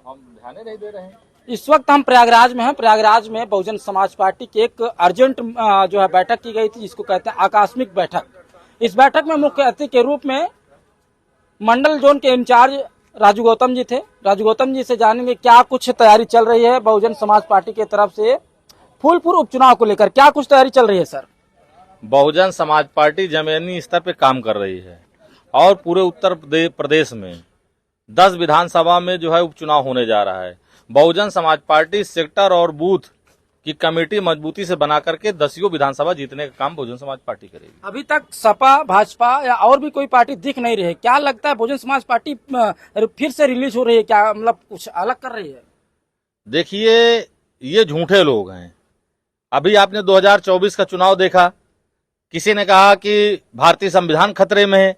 हम ध्यान नहीं दे रहे हैं। इस वक्त हम प्रयागराज में हैं। प्रयागराज में बहुजन समाज पार्टी की एक अर्जेंट जो है बैठक की गई थी, जिसको कहते हैं आकस्मिक बैठक। इस बैठक में मुख्य अतिथि के रूप में मंडल जोन के इंचार्ज राजू गौतम जी थे। राजू गौतम जी से जानेंगे क्या कुछ तैयारी चल रही है बहुजन समाज पार्टी की तरफ से फूलपुर उपचुनाव को लेकर, क्या कुछ तैयारी चल रही है सर? बहुजन समाज पार्टी जमीनी स्तर पे काम कर रही है और पूरे उत्तर प्रदेश में 10 विधानसभा में जो है उपचुनाव होने जा रहा है। बहुजन समाज पार्टी सेक्टर और बूथ की कमेटी मजबूती से बना करके 10 विधानसभा जीतने का काम बहुजन समाज पार्टी करेगी। अभी तक सपा, भाजपा या और भी कोई पार्टी दिख नहीं रही है। क्या लगता है बहुजन समाज पार्टी फिर से रिलीज हो रही है क्या, मतलब कुछ अलग कर रही है? देखिए, ये झूठे लोग हैं। अभी आपने 2024 का चुनाव देखा, किसी ने कहा कि भारतीय संविधान खतरे में है,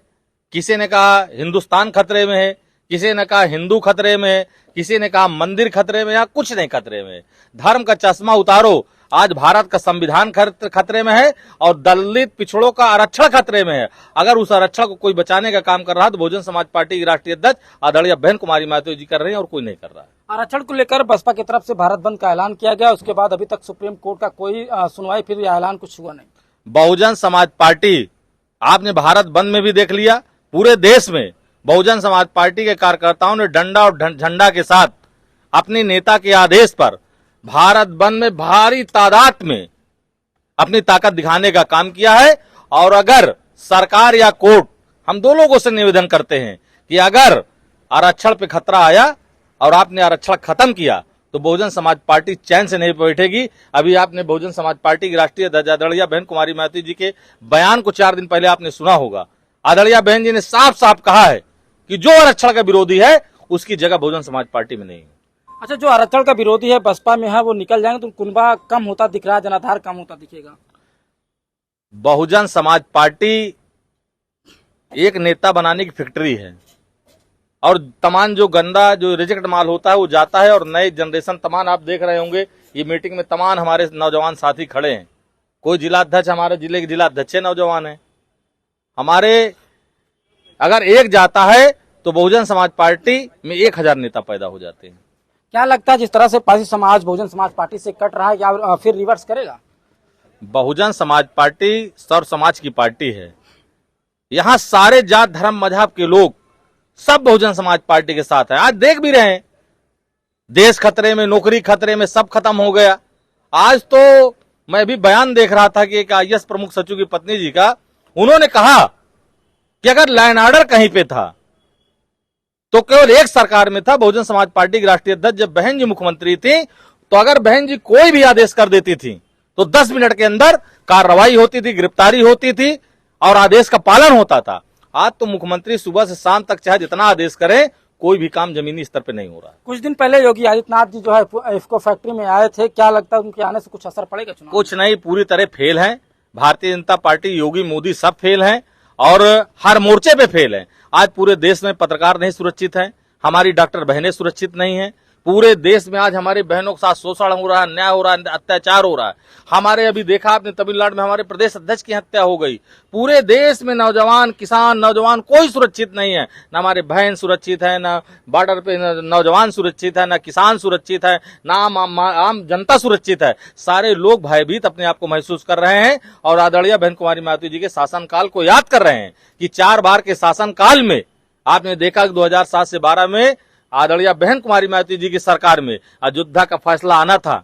किसी ने कहा हिंदुस्तान खतरे में है, किसी ने कहा हिंदू खतरे में है, किसी ने कहा मंदिर खतरे में, या कुछ नहीं खतरे में। धर्म का चश्मा उतारो, आज भारत का संविधान खतरे में है और दलित पिछड़ों का आरक्षण खतरे में है। अगर उस आरक्षण को कोई बचाने का काम कर रहा है तो बहुजन समाज पार्टी की राष्ट्रीय अध्यक्ष आदरणीय बहन कुमारी महतो जी कर रहे हैं और कोई नहीं कर रहा है। आरक्षण को लेकर बसपा की तरफ से भारत बंद का ऐलान किया गया, उसके बाद अभी तक सुप्रीम कोर्ट का कोई सुनवाई फिर ऐलान कुछ हुआ नहीं। बहुजन समाज पार्टी, आपने भारत बंद में भी देख लिया, पूरे देश में बहुजन समाज पार्टी के कार्यकर्ताओं ने डंडा और झंडा के साथ अपने नेता के आदेश पर भारत बंद में भारी तादाद में अपनी ताकत दिखाने का काम किया है। और अगर सरकार या कोर्ट, हम दो लोगों से निवेदन करते हैं कि अगर आरक्षण पे खतरा आया और आपने आरक्षण खत्म किया तो बहुजन समाज पार्टी चैन से नहीं बैठेगी। अभी आपने बहुजन समाज पार्टी की राष्ट्रीय अध्यक्ष आदरणीय बहन कुमारी महतो जी के बयान को 4 दिन पहले आपने सुना होगा। आदरणीय बहन जी ने साफ साफ कहा है कि जो आरक्षण का विरोधी है उसकी जगह बहुजन समाज पार्टी में नहीं है। अच्छा, जो आरक्षण का विरोधी है बसपा में है, वो निकल जाएंगे तो कुनबा कम होता दिख रहा है, जनाधार कम होता दिखेगा। बहुजन समाज पार्टी एक नेता बनाने की फैक्ट्री है और तमाम जो गंदा जो रिजेक्ट माल होता है वो जाता है और नए जनरेशन तमाम, आप देख रहे होंगे ये मीटिंग में तमाम हमारे नौजवान साथी खड़े हैं। कोई जिला अध्यक्ष, हमारे जिले के जिला अध्यक्ष नौजवान है हमारे। अगर एक जाता है तो बहुजन समाज पार्टी में 1000 नेता पैदा हो जाते हैं। क्या लगता है जिस तरह से पारसी समाज बहुजन समाज पार्टी से कट रहा है, या फिर रिवर्स करेगा? बहुजन समाज पार्टी सर्व समाज की पार्टी है। यहाँ सारे जात धर्म मजहब के लोग सब बहुजन समाज पार्टी के साथ है। आज देख भी रहे हैं, देश खतरे में, नौकरी खतरे में, सब खत्म हो गया। आज तो मैं भी बयान देख रहा था कि एक IAS प्रमुख सचिव की पत्नी जी का, उन्होंने कहा कि अगर लॉ एंड ऑर्डर कहीं पे था तो केवल एक सरकार में था, बहुजन समाज पार्टी की राष्ट्रीय अध्यक्ष जब बहन जी मुख्यमंत्री थी, तो अगर बहन जी कोई भी आदेश कर देती थी तो 10 मिनट के अंदर कार्रवाई होती थी, गिरफ्तारी होती थी और आदेश का पालन होता था। आज तो मुख्यमंत्री सुबह से शाम तक चाहे जितना आदेश करें, कोई भी काम जमीनी स्तर पे नहीं हो रहा है। कुछ दिन पहले योगी आदित्यनाथ जी जो है इफ्को फैक्ट्री में आए थे, क्या लगता है उनके आने से कुछ असर पड़ेगा चुनाव? कुछ नहीं, पूरी तरह फेल है। भारतीय जनता पार्टी, योगी मोदी सब फेल हैं और हर मोर्चे पे फेल है। आज पूरे देश में पत्रकार नहीं सुरक्षित हैं, हमारी डॉक्टर बहनें सुरक्षित नहीं हैं। पूरे देश में आज हमारी बहनों के साथ शोषण हो रहा है, अन्याय हो रहा है, अत्याचार हो रहा है। हमारे अभी देखा आपने तमिलनाडु में हमारे प्रदेश अध्यक्ष की हत्या हो गई। पूरे देश में नौजवान, किसान, नौजवान कोई सुरक्षित नहीं है। न हमारे बहन सुरक्षित है, न बॉर्डर पे नौजवान सुरक्षित है, न किसान सुरक्षित है, न आम जनता सुरक्षित है। सारे लोग भयभीत अपने आप को महसूस कर रहे हैं और आदरणीय बहन कुमारी महतो जी के शासनकाल को याद कर रहे हैं कि 4 बार के शासनकाल में आपने देखा कि 2007 से 12 में आदरणीय बहन कुमारी महतो जी की सरकार में अयोध्या का फैसला आना था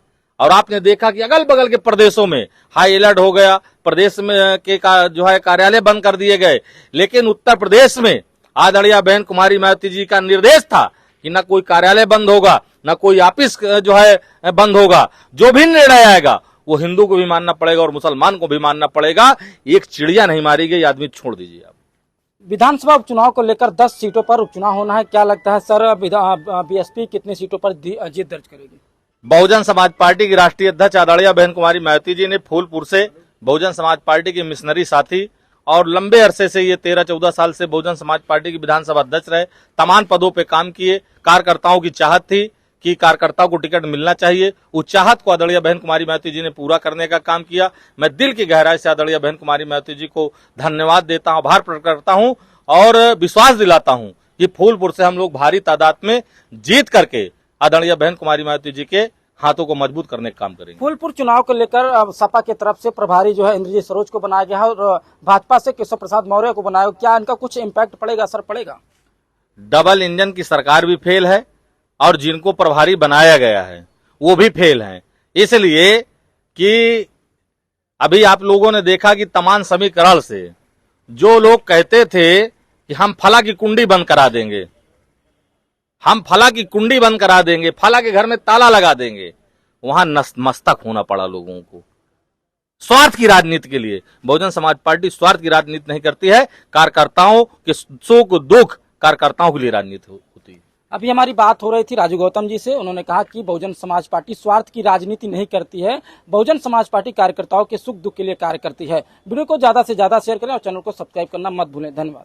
और आपने देखा कि अगल बगल के प्रदेशों में हाई अलर्ट हो गया, प्रदेश में के जो है कार्यालय बंद कर दिए गए। लेकिन उत्तर प्रदेश में आदरणीय बहन कुमारी महतो जी का निर्देश था कि न कोई कार्यालय बंद होगा, न कोई ऑफिस जो है बंद होगा। जो भी निर्णय आएगा वो हिंदू को भी मानना पड़ेगा और मुसलमान को भी मानना पड़ेगा। एक चिड़िया नहीं मारी गई, आदमी छोड़ दीजिए आप। विधानसभा उपचुनाव को लेकर 10 सीटों पर उपचुनाव होना है, क्या लगता है सर बीएसपी कितनी सीटों पर जीत दर्ज करेगी? बहुजन समाज पार्टी की राष्ट्रीय अध्यक्ष आदरणीय बहन कुमारी महतो जी ने फूलपुर से बहुजन समाज पार्टी के मिशनरी साथी और लंबे अरसे से ये 13-14 साल से बहुजन समाज पार्टी की विधानसभा अध्यक्ष रहे, तमाम पदों पे काम किए। कार्यकर्ताओं की चाहत थी कि कार्यकर्ताओं को टिकट मिलना चाहिए, उस चाहत को आदरणीय बहन कुमारी महतो जी ने पूरा करने का काम किया। मैं दिल की गहराई से आदरणीय बहन कुमारी महतो जी को धन्यवाद देता हूं, आभार प्रकट करता हूं और विश्वास दिलाता हूं कि फूलपुर से हम लोग भारी तादाद में जीत करके आदरणीय बहन कुमारी मायावती जी के हाथों को मजबूत करने का काम करेंगे। फूलपुर चुनाव को लेकर अब सपा की तरफ से प्रभारी जो है इंद्रजीत सरोज को बनाया गया है और भाजपा से केशव प्रसाद मौर्य को बनाया। क्या इनका कुछ इम्पैक्ट पड़ेगा, असर पड़ेगा? डबल इंजन की सरकार भी फेल है और जिनको प्रभारी बनाया गया है वो भी फेल है। इसलिए कि अभी आप लोगों ने देखा कि तमाम समीकरण से जो लोग कहते थे कि हम फला की कुंडी बंद करा देंगे, हम फला की कुंडी बंद करा देंगे, फला के घर में ताला लगा देंगे, वहां मस्तक होना पड़ा लोगों को स्वार्थ की राजनीति के लिए। बहुजन समाज पार्टी स्वार्थ की राजनीति नहीं करती है, कार्यकर्ताओं के सुख दुख कार्यकर्ताओं के लिए राजनीति होती है। अभी हमारी बात हो रही थी राजू गौतम जी से, उन्होंने कहा कि बहुजन समाज पार्टी स्वार्थ की राजनीति नहीं करती है, बहुजन समाज पार्टी कार्यकर्ताओं के सुख दुख के लिए कार्य करती है। वीडियो को ज्यादा से ज्यादा शेयर करें और चैनल को सब्सक्राइब करना मत भूलें। धन्यवाद।